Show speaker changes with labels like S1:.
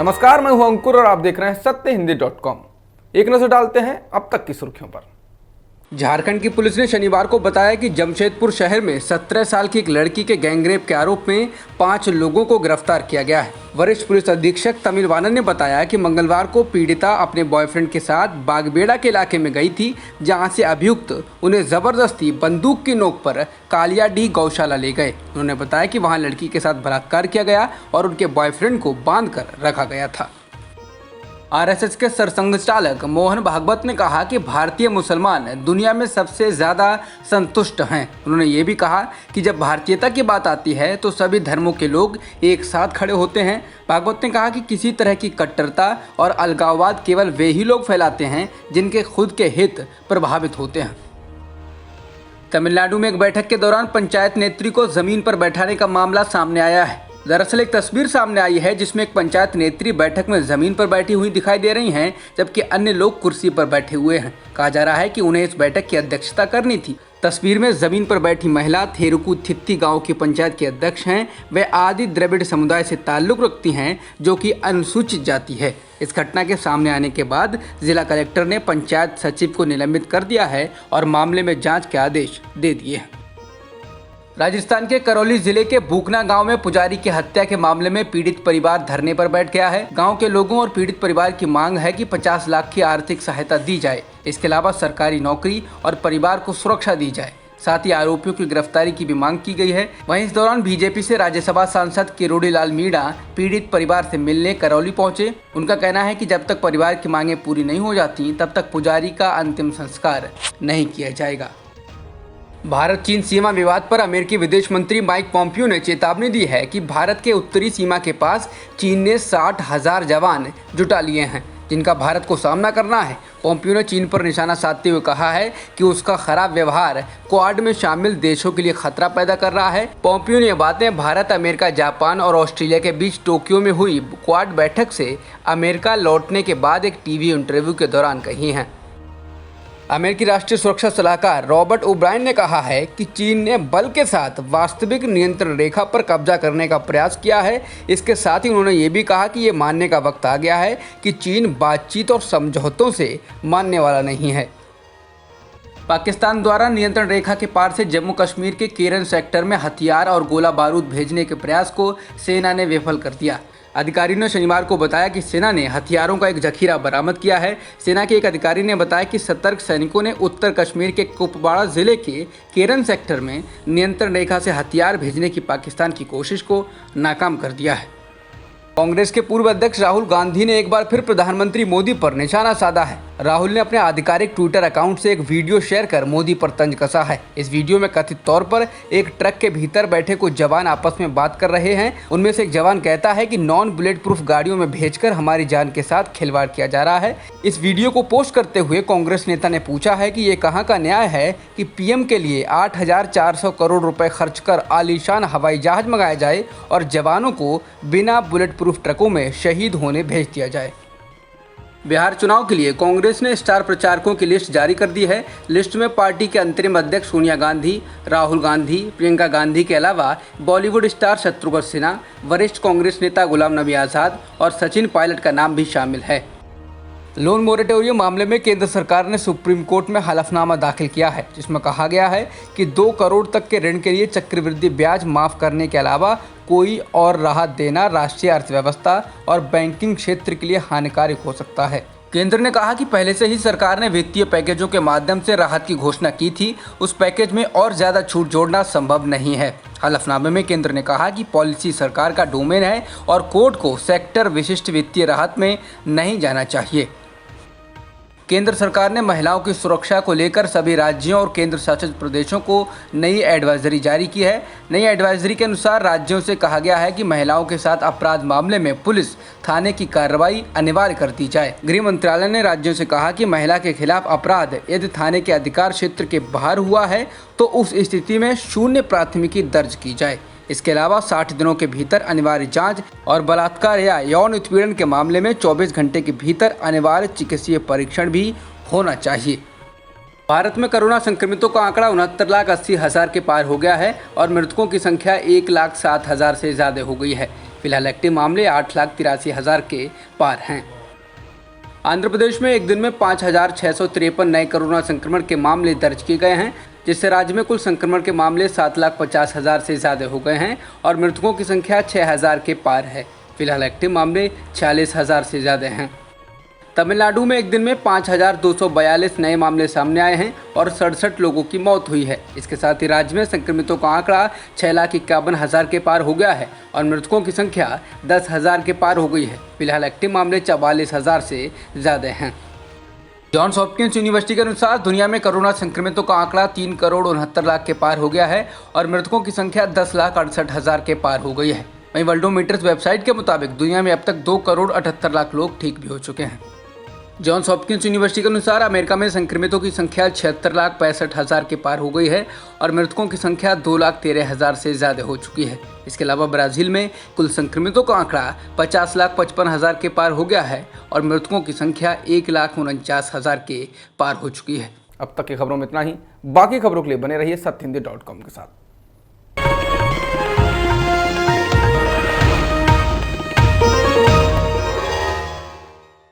S1: नमस्कार, मैं हूं अंकुर और आप देख रहे हैं सत्यहिंदी.com। एक नजर डालते हैं अब तक की सुर्खियों पर। झारखंड की पुलिस ने शनिवार को बताया कि जमशेदपुर शहर में 17 साल की एक लड़की के गैंगरेप के आरोप में 5 लोगों को गिरफ्तार किया गया है। वरिष्ठ पुलिस अधीक्षक तमिल वानन ने बताया कि मंगलवार को पीड़िता अपने बॉयफ्रेंड के साथ बागबेड़ा के इलाके में गई थी, जहां से अभियुक्त उन्हें जबरदस्ती बंदूक की नोक पर कालियाडीह गौशाला ले गए। उन्होंने बताया कि वहां लड़की के साथ बलात्कार किया गया और उनके बॉयफ्रेंड को बांध कर रखा गया था। आरएसएस के सरसंघचालक मोहन भागवत ने कहा कि भारतीय मुसलमान दुनिया में सबसे ज़्यादा संतुष्ट हैं। उन्होंने ये भी कहा कि जब भारतीयता की बात आती है तो सभी धर्मों के लोग एक साथ खड़े होते हैं। भागवत ने कहा कि किसी तरह की कट्टरता और अलगाववाद केवल वे ही लोग फैलाते हैं जिनके खुद के हित प्रभावित होते हैं। तमिलनाडु में एक बैठक के दौरान पंचायत नेत्री को जमीन पर बैठाने का मामला सामने आया है। दरअसल एक तस्वीर सामने आई है जिसमें एक पंचायत नेत्री बैठक में जमीन पर बैठी हुई दिखाई दे रही हैं, जबकि अन्य लोग कुर्सी पर बैठे हुए हैं। कहा जा रहा है कि उन्हें इस बैठक की अध्यक्षता करनी थी। तस्वीर में जमीन पर बैठी महिला थेरुकु थित्ती गांव की पंचायत की अध्यक्ष हैं। वे आदि द्रविड़ समुदाय से ताल्लुक रखती हैं, जो कि अनुसूचित जाति है। इस घटना के सामने आने के बाद जिला कलेक्टर ने पंचायत सचिव को निलंबित कर दिया है और मामले में जाँच के आदेश दे दिए हैं। राजस्थान के करौली जिले के भूकना गांव में पुजारी की हत्या के मामले में पीड़ित परिवार धरने पर बैठ गया है। गांव के लोगों और पीड़ित परिवार की मांग है कि 50 लाख की आर्थिक सहायता दी जाए। इसके अलावा सरकारी नौकरी और परिवार को सुरक्षा दी जाए। साथ ही आरोपियों की गिरफ्तारी की भी मांग की गई है। वहीं इस दौरान बीजेपी से राज्यसभा सांसद किरोड़ी लाल मीणा पीड़ित परिवार से मिलने करौली पहुंचे। उनका कहना है कि जब तक परिवार की मांगें पूरी नहीं हो जाती तब तक पुजारी का अंतिम संस्कार नहीं किया जाएगा। भारत चीन सीमा विवाद पर अमेरिकी विदेश मंत्री माइक पॉम्पियो ने चेतावनी दी है कि भारत के उत्तरी सीमा के पास चीन ने 60,000 जवान जुटा लिए हैं, जिनका भारत को सामना करना है। पॉम्पियो ने चीन पर निशाना साधते हुए कहा है कि उसका खराब व्यवहार क्वाड में शामिल देशों के लिए खतरा पैदा कर रहा है। पॉम्पियो ने ये बातें भारत, अमेरिका, जापान और ऑस्ट्रेलिया के बीच टोक्यो में हुई क्वाड बैठक से अमेरिका लौटने के बाद एक टीवी इंटरव्यू के दौरान कही हैं। अमेरिकी राष्ट्रीय सुरक्षा सलाहकार रॉबर्ट ओब्रायन ने कहा है कि चीन ने बल के साथ वास्तविक नियंत्रण रेखा पर कब्जा करने का प्रयास किया है। इसके साथ ही उन्होंने ये भी कहा कि ये मानने का वक्त आ गया है कि चीन बातचीत और समझौतों से मानने वाला नहीं है। पाकिस्तान द्वारा नियंत्रण रेखा के पार से जम्मू कश्मीर के केरन सेक्टर में हथियार और गोला बारूद भेजने के प्रयास को सेना ने विफल कर दिया। अधिकारी ने शनिवार को बताया कि सेना ने हथियारों का एक जखीरा बरामद किया है। सेना के एक अधिकारी ने बताया कि सतर्क सैनिकों ने उत्तर कश्मीर के कुपवाड़ा जिले के केरन सेक्टर में नियंत्रण रेखा से हथियार भेजने की पाकिस्तान की कोशिश को नाकाम कर दिया है। कांग्रेस के पूर्व अध्यक्ष राहुल गांधी ने एक बार फिर प्रधानमंत्री मोदी पर निशाना साधा है। राहुल ने अपने आधिकारिक ट्विटर अकाउंट से एक वीडियो शेयर कर मोदी पर तंज कसा है। इस वीडियो में कथित तौर पर एक ट्रक के भीतर बैठे कुछ जवान आपस में बात कर रहे हैं। उनमें से एक जवान कहता है कि नॉन बुलेट प्रूफ गाड़ियों में भेजकर हमारी जान के साथ खिलवाड़ किया जा रहा है। इस वीडियो को पोस्ट करते हुए कांग्रेस नेता ने पूछा है कि ये कहाँ का न्याय है कि पीएम के लिए 8,400 करोड़ रुपए खर्च कर आलीशान हवाई जहाज मंगाया जाए और जवानों को बिना बुलेट प्रूफ ट्रकों में शहीद होने भेज दिया जाए। बिहार चुनाव के लिए कांग्रेस ने स्टार प्रचारकों की लिस्ट जारी कर दी है। लिस्ट में पार्टी के अंतरिम अध्यक्ष सोनिया गांधी, राहुल गांधी, प्रियंका गांधी के अलावा बॉलीवुड स्टार शत्रुघ्न सिन्हा, वरिष्ठ कांग्रेस नेता गुलाम नबी आज़ाद और सचिन पायलट का नाम भी शामिल है। लोन मोरेटोरियम मामले में केंद्र सरकार ने सुप्रीम कोर्ट में हलफनामा दाखिल किया है, जिसमें कहा गया है कि 2 करोड़ तक के ऋण के लिए चक्रवृद्धि ब्याज माफ करने के अलावा कोई और राहत देना राष्ट्रीय अर्थव्यवस्था और बैंकिंग क्षेत्र के लिए हानिकारक हो सकता है। केंद्र ने कहा कि पहले से ही सरकार ने वित्तीय पैकेजों के माध्यम से राहत की घोषणा की थी। उस पैकेज में और ज़्यादा छूट जोड़ना संभव नहीं है। हलफनामे में केंद्र ने कहा कि पॉलिसी सरकार का डोमेन है और कोर्ट को सेक्टर विशिष्ट वित्तीय राहत में नहीं जाना चाहिए। केंद्र सरकार ने महिलाओं की सुरक्षा को लेकर सभी राज्यों और केंद्र शासित प्रदेशों को नई एडवाइजरी जारी की है। नई एडवाइजरी के अनुसार राज्यों से कहा गया है कि महिलाओं के साथ अपराध मामले में पुलिस थाने की कार्रवाई अनिवार्य कर दी जाए। गृह मंत्रालय ने राज्यों से कहा कि महिला के खिलाफ अपराध यदि थाने के अधिकार क्षेत्र के बाहर हुआ है तो उस स्थिति में 0 प्राथमिकी दर्ज की जाए। इसके अलावा 60 दिनों के भीतर अनिवार्य जांच और बलात्कार या यौन उत्पीड़न के मामले में 24 घंटे के भीतर अनिवार्य चिकित्सीय परीक्षण भी होना चाहिए। भारत में कोरोना संक्रमितों का आंकड़ा 69,80,000 के पार हो गया है और मृतकों की संख्या 1,07,000 से ज़्यादा हो गई है। फिलहाल एक्टिव मामले 8,83,000 के पार हैं। आंध्र प्रदेश में एक दिन में 5,653 नए कोरोना संक्रमण के मामले दर्ज किए गए हैं, जिससे राज्य में कुल संक्रमण के मामले 7,50,000 से ज़्यादा हो गए हैं और मृतकों की संख्या 6,000 के पार है। फिलहाल एक्टिव मामले 46,000 से ज़्यादा हैं। तमिलनाडु में एक दिन में 5,242 नए मामले सामने आए हैं और 67 लोगों की मौत हुई है। इसके साथ ही राज्य में संक्रमितों का आंकड़ा 6,51,000 के पार हो गया है और मृतकों की संख्या 10,000 के पार हो गई है। फिलहाल एक्टिव मामले 44,000 से ज़्यादा हैं। जॉन्स हॉपकिंस यूनिवर्सिटी के अनुसार दुनिया में कोरोना संक्रमितों का आंकड़ा 3,69,00,000 के पार हो गया है और मृतकों की संख्या 10,68,000 के पार हो गई है। वहीं वर्ल्डोमीटर्स वेबसाइट के मुताबिक दुनिया में अब तक 2,78,00,000 लोग ठीक भी हो चुके हैं। जॉन्स हॉपकिंस यूनिवर्सिटी के अनुसार अमेरिका में संक्रमितों की संख्या 76,65,000 के पार हो गई है और मृतकों की संख्या 2,13,000 से ज़्यादा हो चुकी है। इसके अलावा ब्राज़ील में कुल संक्रमितों का आंकड़ा 50,55,000 के पार हो गया है और मृतकों की संख्या 1,49,000 के पार हो चुकी है।
S2: अब तक की खबरों में इतना ही। बाकी खबरों के लिए बने रहिए सत्यहिंदी.com के साथ।